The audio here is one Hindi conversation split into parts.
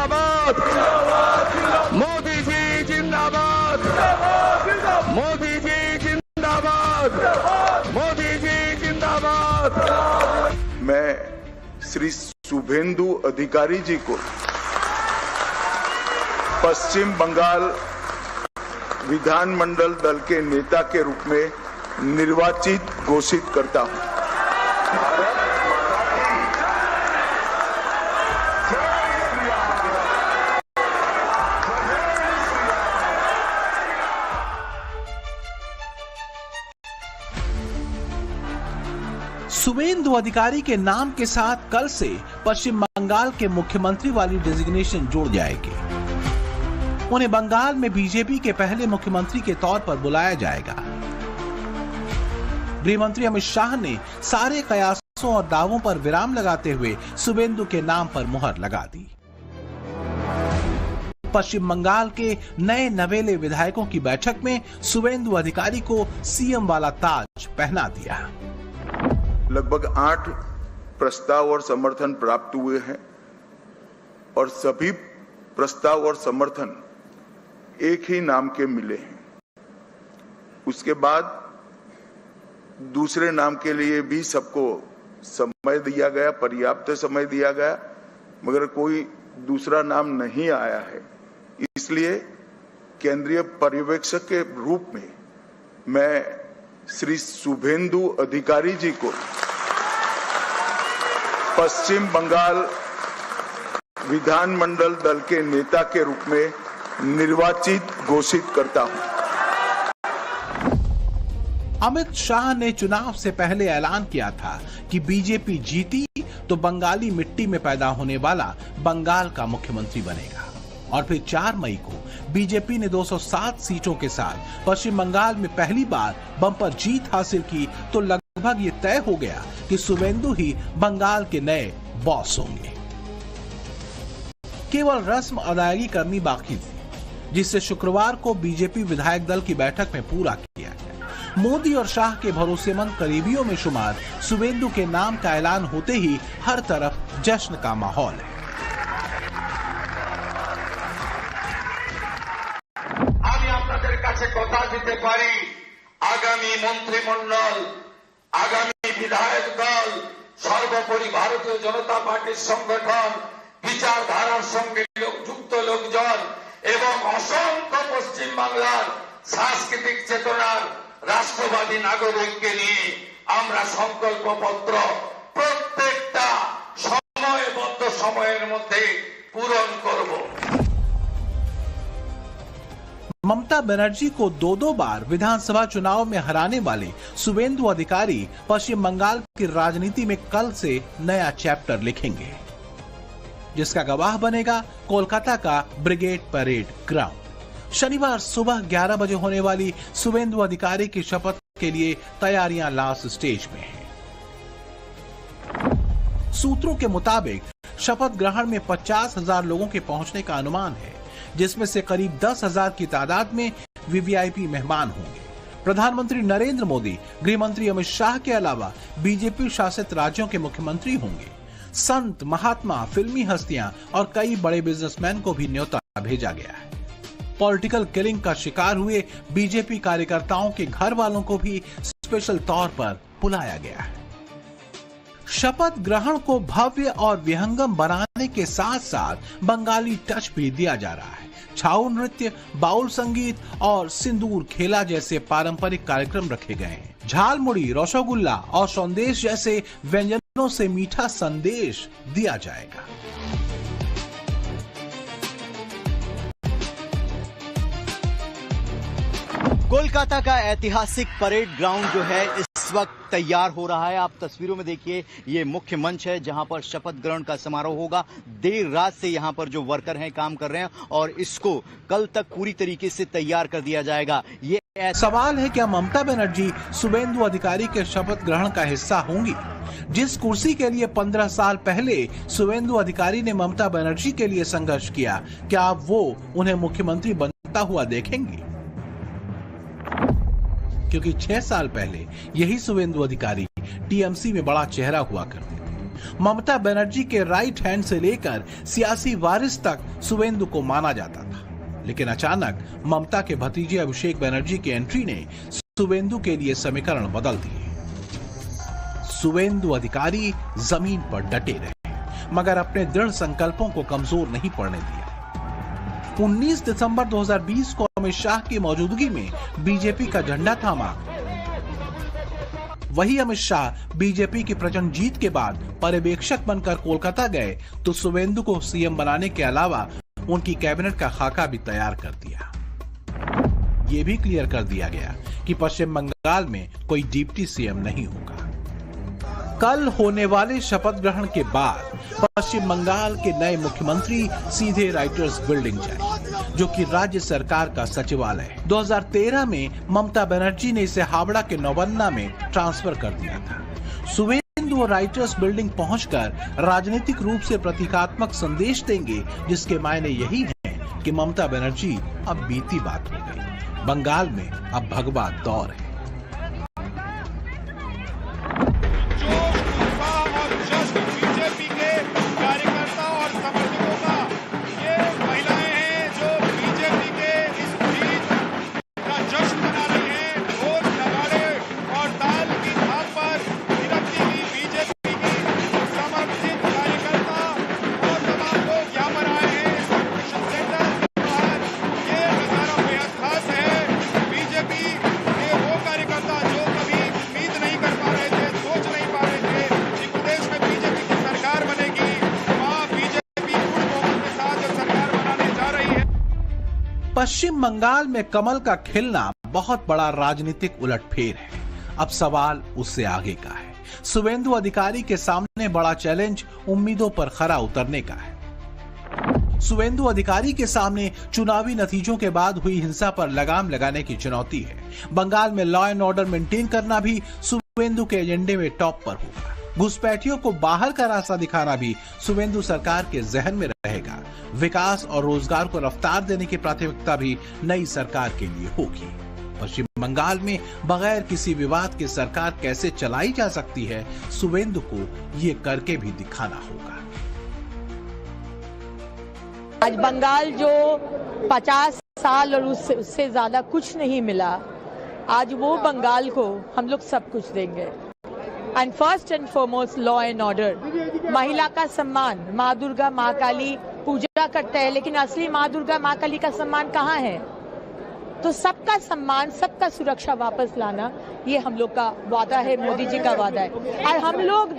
जिंदाबाद, मोदी जी जिंदाबाद, मोदी जी जिंदाबाद, मोदी जी जिंदाबाद। मैं श्री शुभेंदु अधिकारी जी को पश्चिम बंगाल विधानमंडल दल के नेता के रूप में निर्वाचित घोषित करता हूं। शुभेंदु अधिकारी के नाम के साथ कल से पश्चिम बंगाल के मुख्यमंत्री वाली डेजिग्नेशन जुड़ जाएगी। उन्हें बंगाल में बीजेपी के पहले मुख्यमंत्री के तौर पर बुलाया जाएगा। गृह मंत्री अमित शाह ने सारे कयासों और दावों पर विराम लगाते हुए शुभेंदु के नाम पर मुहर लगा दी। पश्चिम बंगाल के नए नवेले विधायकों की बैठक में शुभेंदु अधिकारी को सीएम वाला ताज पहना दिया। लगभग 8 प्रस्ताव और समर्थन प्राप्त हुए हैं और सभी प्रस्ताव और समर्थन एक ही नाम के मिले हैं। उसके बाद दूसरे नाम के लिए भी सबको समय दिया गया, पर्याप्त समय दिया गया, मगर कोई दूसरा नाम नहीं आया है। इसलिए केंद्रीय पर्यवेक्षक के रूप में मैं श्री शुभेंदु अधिकारी जी को पश्चिम बंगाल विधानमंडल दल के नेता के रूप में निर्वाचित घोषित करता हूं। अमित शाह ने चुनाव से पहले ऐलान किया था कि बीजेपी जीती तो बंगाली मिट्टी में पैदा होने वाला बंगाल का मुख्यमंत्री बनेगा। और फिर 4 मई को बीजेपी ने 207 सीटों के साथ पश्चिम बंगाल में पहली बार बम्पर जीत हासिल की तो लगभग ये तय हो गया कि शुभेंदु ही बंगाल के नए बॉस होंगे। केवल रस्म अदायगी करनी बाकी थी, जिससे शुक्रवार को बीजेपी विधायक दल की बैठक में पूरा किया गया। मोदी और शाह के भरोसेमंद करीबियों में शुमार शुभेंदु के नाम का ऐलान होते ही हर तरफ जश्न का माहौल है। কথা দিতে পারি আগামী মন্ত্রিমণ্ডল, আগামী বিধায়ক দল, সর্বোপরি ভারতীয় জনতা পার্টির সংগঠন, বিচারধারার সঙ্গে যুক্ত লোকজন এবং অসংখ্য পশ্চিম বাংলার সাংস্কৃতিক চেতনার রাষ্ট্রবাদী নাগরিককে নিয়ে আমরা সংকল্পপত্র প্রত্যেকটা সময়বদ্ধ সময়ের মধ্যে পূরণ করব। ममता बनर्जी को 2 बार विधानसभा चुनाव में हराने वाले शुभेंदु अधिकारी पश्चिम बंगाल की राजनीति में कल से नया चैप्टर लिखेंगे, जिसका गवाह बनेगा कोलकाता का ब्रिगेड परेड ग्राउंड। शनिवार सुबह 11 बजे होने वाली शुभेंदु अधिकारी की शपथ के लिए तैयारियां लास्ट स्टेज में हैं। सूत्रों के मुताबिक शपथ ग्रहण में 50,000 लोगों के पहुंचने का अनुमान है, जिसमें से करीब 10,000 की तादाद में वीवीआईपी मेहमान होंगे। प्रधानमंत्री नरेंद्र मोदी, गृह मंत्री अमित शाह के अलावा बीजेपी शासित राज्यों के मुख्यमंत्री होंगे। संत, महात्मा, फिल्मी हस्तियां और कई बड़े बिजनेसमैन को भी न्योता भेजा गया है। पॉलिटिकल किलिंग का शिकार हुए बीजेपी कार्यकर्ताओं के घर वालों को भी स्पेशल तौर पर बुलाया गया है। शपथ ग्रहण को भव्य और विहंगम बनाने के साथ साथ बंगाली टच भी दिया जा रहा है। छाऊ नृत्य, बाउल संगीत और सिंदूर खेला जैसे पारंपरिक कार्यक्रम रखे गए हैं। झालमुड़ी, रसगुल्ला और संदेश जैसे व्यंजनों से मीठा संदेश दिया जाएगा। कोलकाता का ऐतिहासिक परेड ग्राउंड जो है इस वक्त तैयार हो रहा है। आप तस्वीरों में देखिए, ये मुख्य मंच है जहां पर शपथ ग्रहण का समारोह होगा। देर रात से यहां पर जो वर्कर हैं काम कर रहे हैं और इसको कल तक पूरी तरीके से तैयार कर दिया जाएगा। ये सवाल है, क्या ममता बनर्जी शुभेंदु अधिकारी के शपथ ग्रहण का हिस्सा होंगी? जिस कुर्सी के लिए 15 साल पहले शुभेंदु अधिकारी ने ममता बनर्जी के लिए संघर्ष किया, क्या अब वो उन्हें मुख्यमंत्री बनता हुआ देखेंगी? क्योंकि 6 साल पहले यही शुभेंदु अधिकारी टीएमसी में बड़ा चेहरा हुआ करते थे। ममता बनर्जी के राइट हैंड से लेकर सियासी वारिस तक शुवेंदु को माना जाता था, लेकिन अचानक ममता के भतीजे अभिषेक बनर्जी की एंट्री ने शुवेंदु के लिए समीकरण बदल दिए। शुवेंदु अधिकारी जमीन पर डटे रहे, मगर अपने दृढ़ संकल्पों को कमजोर नहीं पड़ने दिया। 19 दिसंबर 2020 को अमित शाह की मौजूदगी में बीजेपी का झंडा थामा। वही अमित शाह बीजेपी की प्रचंड जीत के बाद पर्यवेक्षक बनकर कोलकाता गए तो शुवेंदु को सीएम बनाने के अलावा उनकी कैबिनेट का खाका भी तैयार कर दिया। ये भी क्लियर कर दिया गया कि पश्चिम बंगाल में कोई डिप्टी सीएम नहीं होगा। कल होने वाले शपथ ग्रहण के बाद पश्चिम बंगाल के नए मुख्यमंत्री सीधे राइटर्स बिल्डिंग जाएंगे, जो कि राज्य सरकार का सचिवालय है। 2013 में ममता बनर्जी ने इसे हावड़ा के नौबन्ना में ट्रांसफर कर दिया था। शुवेंदु राइटर्स बिल्डिंग पहुंचकर राजनीतिक रूप से प्रतीकात्मक संदेश देंगे, जिसके मायने यही है कि ममता बनर्जी अब बीती बात हो गई। बंगाल में अब भगवा दौर है। पश्चिम बंगाल में कमल का खिलना बहुत बड़ा राजनीतिक उलटफेर है। अब सवाल उससे आगे का है। शुवेंदु अधिकारी के सामने बड़ा चैलेंज उम्मीदों पर खरा उतरने का है। शुवेंदु अधिकारी के सामने चुनावी नतीजों के बाद हुई हिंसा पर लगाम लगाने की चुनौती है। बंगाल में लॉ एंड ऑर्डर मेंटेन करना भी शुवेंदु के एजेंडे में टॉप पर होगा। घुसपैठियों को बाहर का रास्ता दिखाना भी शुवेंदु सरकार के जहन में रहेगा। विकास और रोजगार को रफ्तार देने की प्राथमिकता भी नई सरकार के लिए होगी। पश्चिम बंगाल में बगैर किसी विवाद के सरकार कैसे चलाई जा सकती है, शुवेंदु को ये करके भी दिखाना होगा। आज बंगाल जो 50 साल और उससे ज्यादा कुछ नहीं मिला, आज वो बंगाल को हम लोग सब कुछ देंगे। And first and foremost law and order, महिला का सम्मान। माँ दुर्गा माँ काली पूजा करते हैं, लेकिन असली माँ दुर्गा माँ काली का सम्मान कहाँ है? तो सबका सम्मान, सबका सुरक्षा वापस लाना, ये हम लोग का वादा है, मोदी जी का वादा है। और हम लोग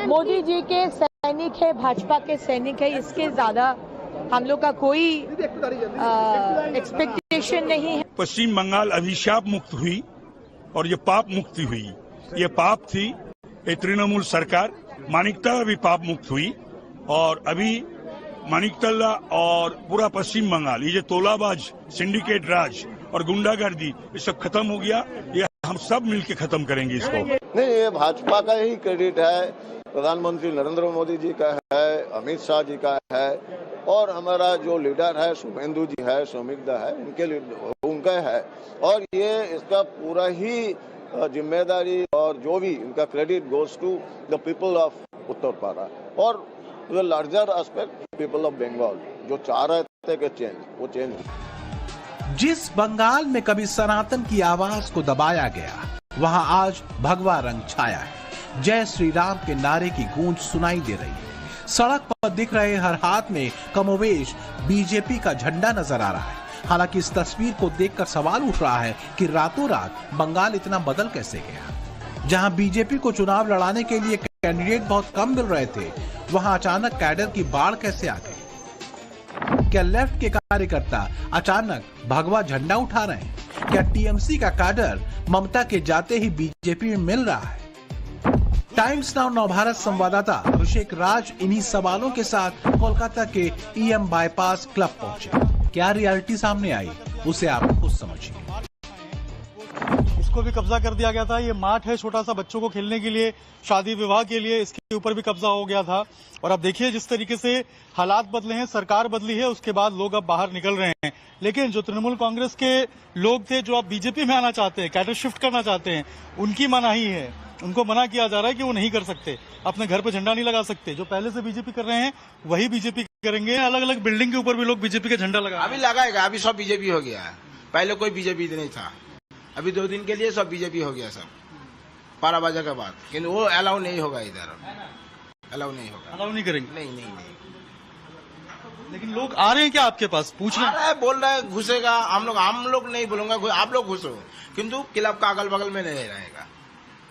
मोदी जी के सैनिक है, भाजपा के सैनिक है, इसके ज्यादा हम लोग का कोई एक्सपेक्टेशन नहीं है। पश्चिम बंगाल अभिशाप मुक्त हुई और ये पाप मुक्ति हुई। ये पाप थी ये तृणमूल सरकार। मानिकतला भी पाप मुक्त हुई और अभी मानिकतला और पूरा पश्चिम बंगाल ये जो तोलाबाज सिंडिकेट राज और गुंडागर्दी ये सब खत्म हो गया। ये हम सब मिलकर खत्म करेंगे इसको। नहीं, ये भाजपा का ही क्रेडिट है, प्रधानमंत्री नरेंद्र मोदी जी का है, अमित शाह जी का है और हमारा जो लीडर है शुवेंदु जी है, सौमिकदा है, उनका है। और ये इसका पूरा ही जिम्मेदारी और जो भी इनका credit goes to the people of Uttarpara और the larger aspect people of Bengal, जो चाह रहे थे कि चेंज, वो चेंज। जिस बंगाल में कभी सनातन की आवाज को दबाया गया, वहां आज भगवा रंग छाया है। जय श्री राम के नारे की गूंज सुनाई दे रही है। सड़क पर दिख रहे हर हाथ में कमोवेश बीजेपी का झंडा नजर आ रहा है। हालांकि इस तस्वीर को देखकर सवाल उठ रहा है कि रातों रात बंगाल इतना बदल कैसे गया। जहां बीजेपी को चुनाव लड़ाने के लिए कैंडिडेट बहुत कम मिल रहे थे, वहां अचानक कैडर की बाढ़ कैसे आ गई? क्या लेफ्ट के कार्यकर्ता अचानक भगवा झंडा उठा रहे हैं? क्या टीएमसी का कैडर ममता के जाते ही बीजेपी में मिल रहा है? टाइम्स नाउ नवभारत संवाददाता अभिषेक राज इन्हीं सवालों के साथ कोलकाता के ईएम बाईपास क्लब पहुंचे। क्या रियलिटी सामने आई, उसे आप खुद समझिए। इसको भी कब्जा कर दिया गया था। ये माठ है छोटा सा बच्चों को खेलने के लिए, शादी विवाह के लिए, इसके ऊपर भी कब्जा हो गया था। और अब देखिए जिस तरीके से हालात बदले हैं, सरकार बदली है, उसके बाद लोग अब बाहर निकल रहे हैं। लेकिन जो तृणमूल कांग्रेस के लोग थे, जो अब बीजेपी में आना चाहते हैं, कैडर शिफ्ट करना चाहते हैं, उनकी मनाही है। उनको मना किया जा रहा है कि वो नहीं कर सकते, अपने घर पे झंडा नहीं लगा सकते। जो पहले से बीजेपी कर रहे हैं वही बीजेपी करेंगे। अलग अलग बिल्डिंग के ऊपर भी लोग बीजेपी का झंडा लगा, अभी लगाएगा। अभी सब बीजेपी हो गया है, पहले कोई बीजेपी नहीं था, अभी 2 दिन के लिए सब बीजेपी हो गया सब 12 बजे के बाद। लेकिन वो अलाउ नहीं होगा, इधर अलाउ नहीं होगा, अलाउ नहीं करेंगे। नहीं। लेकिन लोग आ रहे हैं क्या आपके पास पूछना? बोल रहे हैं घुसेगा। हम लोग नहीं बोलूंगा, आप लोग घुसो, किंतु क्लब का अगल बगल में नहीं रहेगा,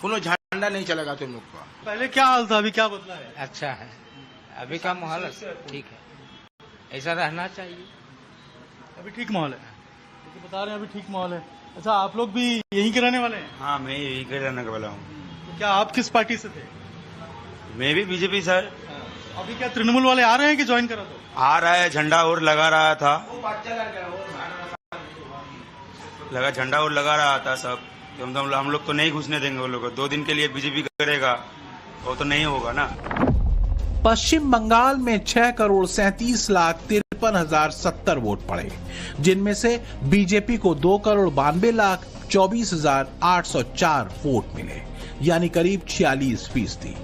कोनो झंडा नहीं चलेगा तुम लोग का। पहले क्या हाल था, अभी क्या बदला है? अच्छा है, अभी का माहौल ठीक है, ऐसा रहना चाहिए। अभी ठीक माहौल है, तो बता रहे हैं अभी ठीक माहौल है। अच्छा, आप लोग भी यहीं के रहने वाले हैं? हाँ, मैं यहीं के रहने वाला हूँ। तो क्या आप किस पार्टी से थे? मैं भी बीजेपी सर। अभी क्या तृणमूल वाले आ रहे हैं कि ज्वाइन करा? तो आ रहा है, झंडा और लगा रहा था, झंडा और लगा रहा था सब। हम लोग तो नहीं घुसने देंगे वो लोग। 2 दिन के लिए बीजेपी करेगा, वो तो नहीं होगा ना। पश्चिम बंगाल में 6,37,53,070 वोट पड़े, जिनमें से बीजेपी को 2,92,24,804 वोट मिले, यानी करीब 46%।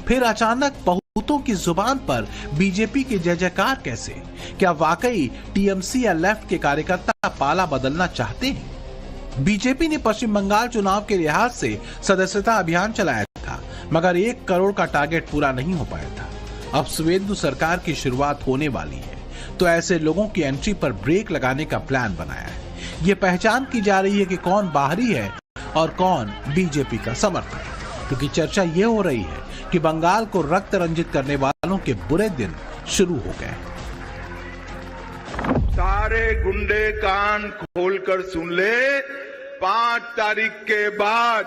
फिर अचानक बहुतों की जुबान पर बीजेपी की जय जयकार कैसे? क्या वाकई टीएमसी या लेफ्ट के कार्यकर्ता पाला बदलना चाहते हैं? बीजेपी ने पश्चिम बंगाल चुनाव के लिहाज से सदस्यता अभियान चलाया था, मगर 1 करोड़ का टारगेट पूरा नहीं हो पाया था। अब शुवेंदु सरकार की शुरुआत होने वाली है, तो ऐसे लोगों की एंट्री पर ब्रेक लगाने का प्लान बनाया है। ये पहचान की जा रही है कि कौन बाहरी है और कौन बीजेपी का समर्थक है, क्योंकि चर्चा ये हो रही है कि बंगाल को रक्त रंजित करने वालों के बुरे दिन शुरू हो गए। सारे गुंडे कान खोलकर सुन ले, 5 तारीख के बाद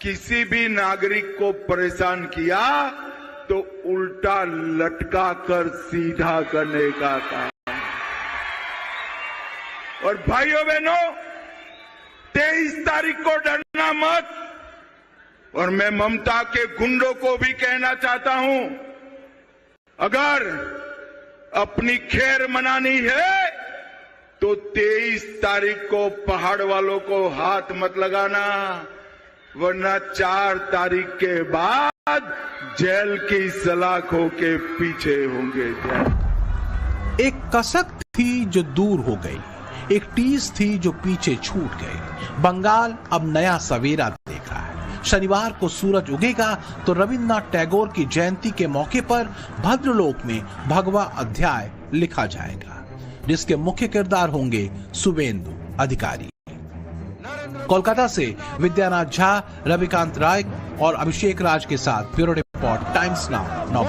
किसी भी नागरिक को परेशान किया तो उल्टा लटका कर सीधा करने का काम। और भाइयों बहनों, 23 तारीख को डरना मत। और मैं ममता के गुंडों को भी कहना चाहता हूं, अगर अपनी खैर मनानी है तो 23 तारीख को पहाड़ वालों को हाथ मत लगाना, वरना 4 तारीख के बाद जेल की सलाखों के पीछे होंगे। एक कसक थी जो दूर हो गई, एक टीस थी जो पीछे छूट गई। बंगाल अब नया सवेरा देख रहा है। शनिवार को सूरज उगेगा तो रविन्द्रनाथ टैगोर की जयंती के मौके पर भद्रलोक में भगवा अध्याय लिखा जाएगा, जिसके मुख्य किरदार होंगे शुवेंदु अधिकारी। कोलकाता से विद्यानाथ झा, रविकांत राय और अभिषेक राज के साथ ब्यूरो रिपोर्ट, टाइम्स नाउ।